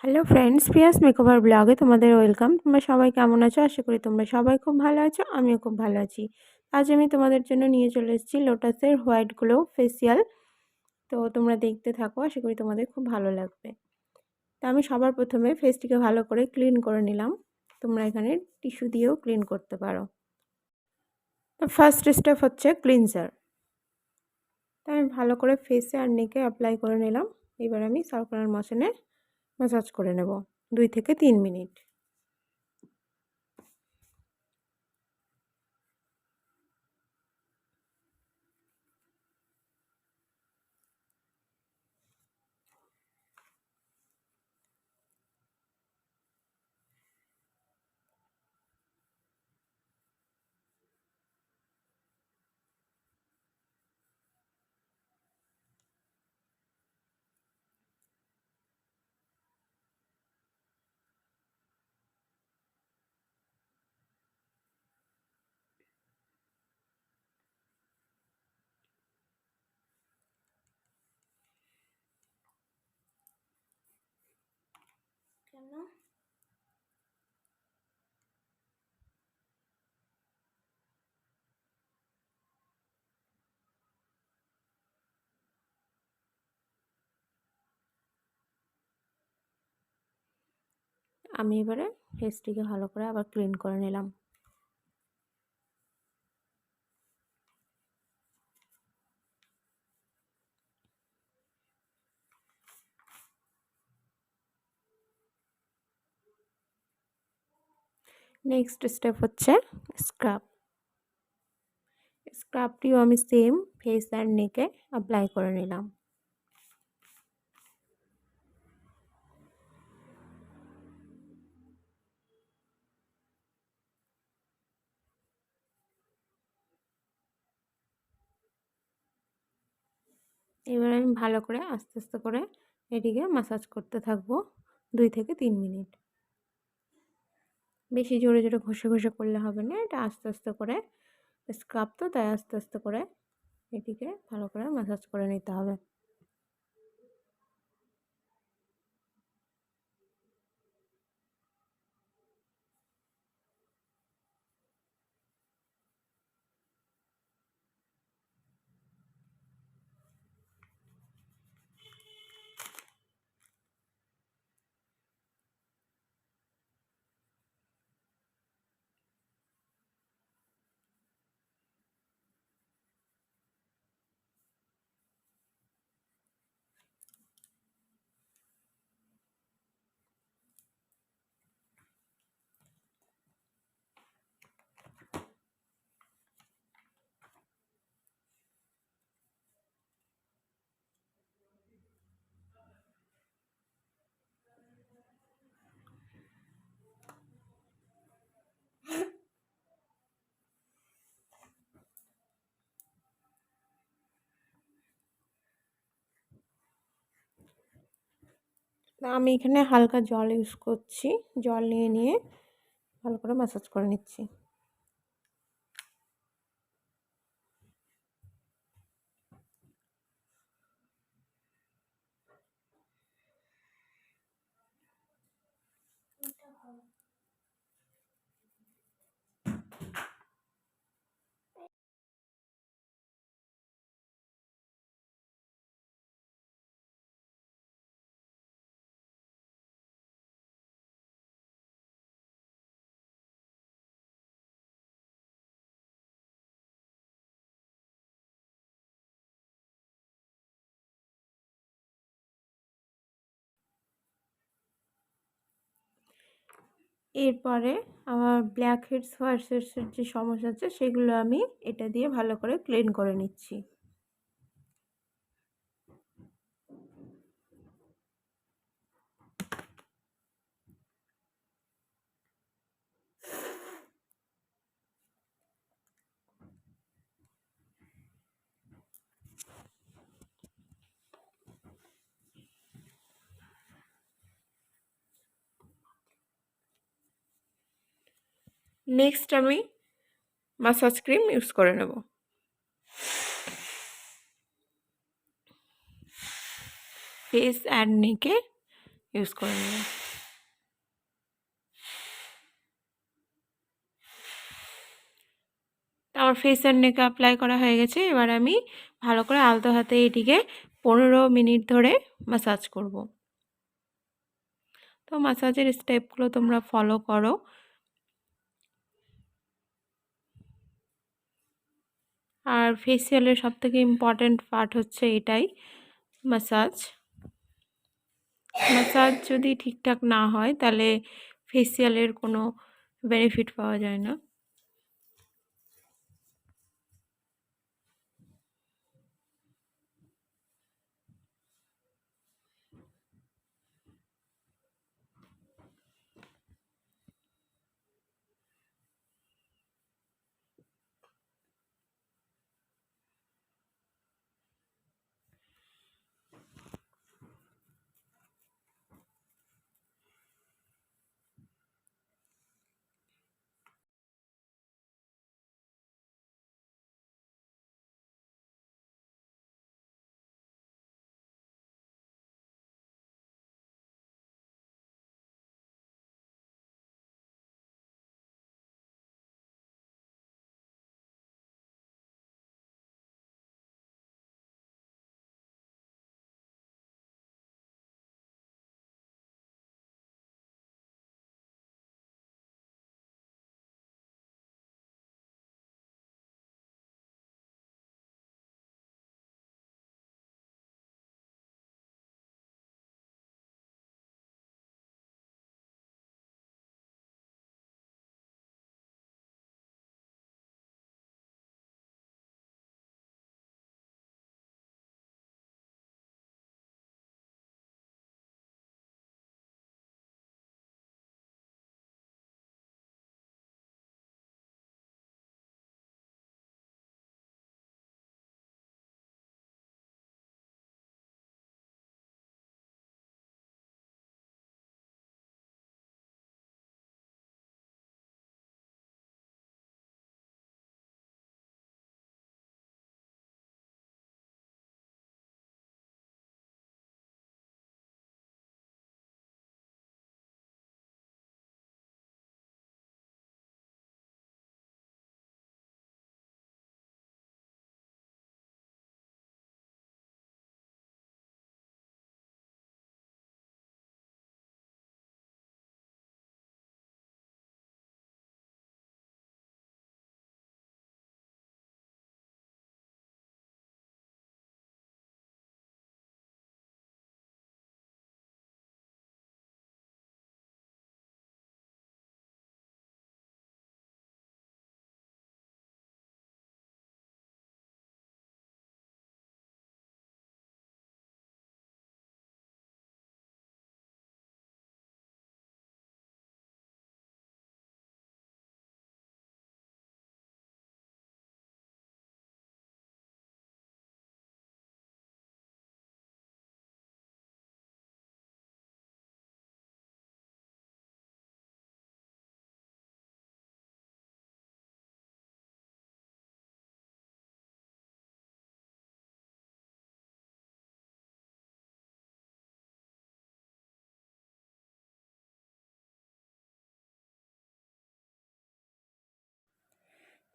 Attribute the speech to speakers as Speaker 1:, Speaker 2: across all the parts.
Speaker 1: Hello friends, Prius makeover ব্লগে তোমাদের welcome. তোমরা সবাই কেমন আছো? আশা করি তোমরা সবাই খুব ভালো আছো, আমিও খুব ভালো আছি। আজ আমি তোমাদের জন্য নিয়ে চলে এসেছি লোটাসের হোয়াইট গ্লো ফেসিয়াল। তো তোমরা দেখতে থাকো, আশা করি তোমাদের খুব ভালো লাগবে। তো আমি সবার প্রথমে ফেসটিকে ভালো করে ক্লিন করে নিলাম। তোমরা এখানে টিস্যু দিয়েও ক্লিন করতে পারো। তো ফার্স্ট স্টেপ হচ্ছে ক্লিনজার। তো আমি ভালো করে ফেসে আর নেকে অ্যাপ্লাই করে নিলাম। এবার আমি সার্কুলার মোশনে ম্যাসাজ করে নেব 2 থেকে 3 মিনিট। আমি এবারে ফেসটিকে ভালো করে আবার ক্লিন করে নিলাম। নেক্সট স্টেপ হচ্ছে স্ক্রাব। স্ক্রাবটিও আমি সেম ফেস অ্যান্ড নেকে অ্যাপ্লাই করে নিলাম। এবার আমি ভালো করে আস্তে আস্তে করে এটিকে ম্যাসাজ করতে থাকবো 2 থেকে 3 মিনিট। বেশি জোরে জোরে ঘষে ঘষে করলে হবে না, এটা আস্তে আস্তে করে, স্ক্রাব তো তাই আস্তে আস্তে করে এটিকে ভালো করে ম্যাসাজ করে নিতে হবে। আমি এখানে হালকা জল ইউজ করছি, জল নিয়ে নিয়ে ভালো করে ম্যাসাজ করে নিচ্ছি। এরপরে আমার ব্ল্যাক হেডস হোয়াইট হেডসের যে সমস্যা আছে সেগুলো আমি এটা দিয়ে ভালো করে ক্লিন করে নিচ্ছি। নেক্সট আমি মাসাজ ক্রিম ইউজ করে নেব। ফেস অ্যান্ড নেকে ইউজ করে নেব। আমার ফেস আর নেকে অ্যাপ্লাই করা হয়ে গেছে। এবার আমি ভালো করে আলতো হাতে এটিকে 15 মিনিট ধরে ম্যাসাজ করব। তো ম্যাসাজের স্টেপগুলো তোমরা ফলো করো। আর ফেসিয়ালের সবথেকে ইম্পর্ট্যান্ট পার্ট হচ্ছে এটাই, ম্যাসাজ। ম্যাসাজ যদি ঠিকঠাক না হয় তাহলে ফেসিয়ালের কোনো বেনিফিট পাওয়া যায় না।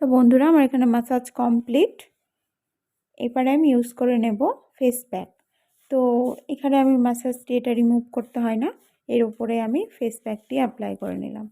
Speaker 1: তো বন্ধুরা, আমার এখানে ম্যাসাজ কমপ্লিট। এবারে আমি ইউজ করে নেব ফেস প্যাক। তো এখানে আমি ম্যাসাজটি এটা রিমুভ করতে হয় না, এর উপরে আমি ফেস প্যাকটি অ্যাপ্লাই করে নিলাম।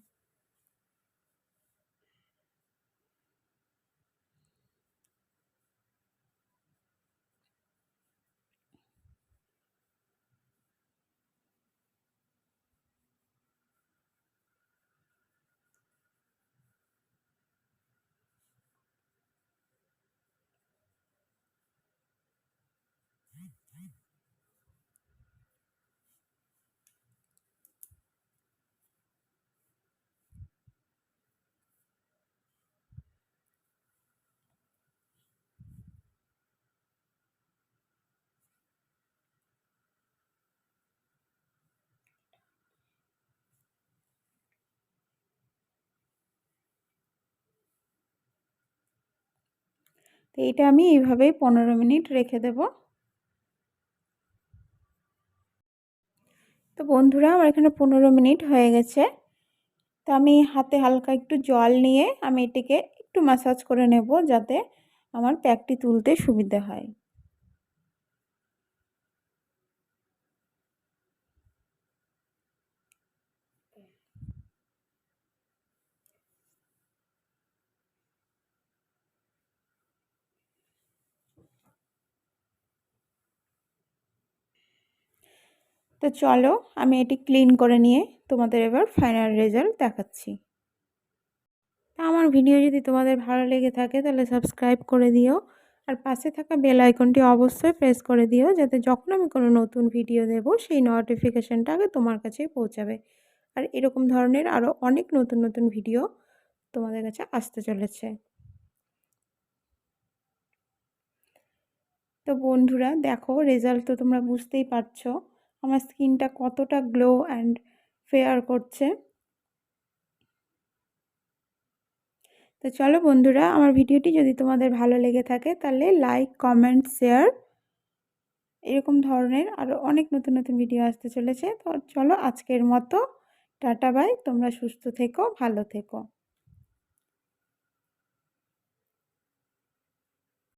Speaker 1: তো এটা আমি এইভাবেই 15 মিনিট রেখে দেব। তো বন্ধুরা, আমার এখানে 15 মিনিট হয়ে গেছে। তো আমি হাতে হালকা একটু জল নিয়ে আমি এটিকে একটু ম্যাসাজ করে নেব, যাতে আমার প্যাকটি তুলতে সুবিধে হয়। তো চলো, আমি এটি ক্লিন করে নিয়ে তোমাদের এবার ফাইনাল রেজাল্ট দেখাচ্ছি। আমার ভিডিও যদি তোমাদের ভালো লেগে থাকে তাহলে সাবস্ক্রাইব করে দিও, আর পাশে থাকা বেল আইকনটি অবশ্যই প্রেস করে দিও, যাতে যখন আমি কোনো নতুন ভিডিও দেব সেই নোটিফিকেশানটা আগে তোমার কাছে পৌঁছাবে। আর এরকম ধরনের আরও অনেক নতুন নতুন ভিডিও তোমাদের কাছে আসতে চলেছে। তো বন্ধুরা দেখো, রেজাল্ট তো তোমরা বুঝতেই পারছো আমার স্কিনটা কতটা গ্লো অ্যান্ড ফেয়ার করছে। তো চলো বন্ধুরা, আমার ভিডিওটি যদি তোমাদের ভালো লেগে থাকে তাহলে লাইক, কমেন্ট, শেয়ার, এরকম ধরনের আরও অনেক নতুন নতুন ভিডিও আসতে চলেছে। তো চলো আজকের মতো টাটা বাই, তোমরা সুস্থ থেকো, ভালো থেকো।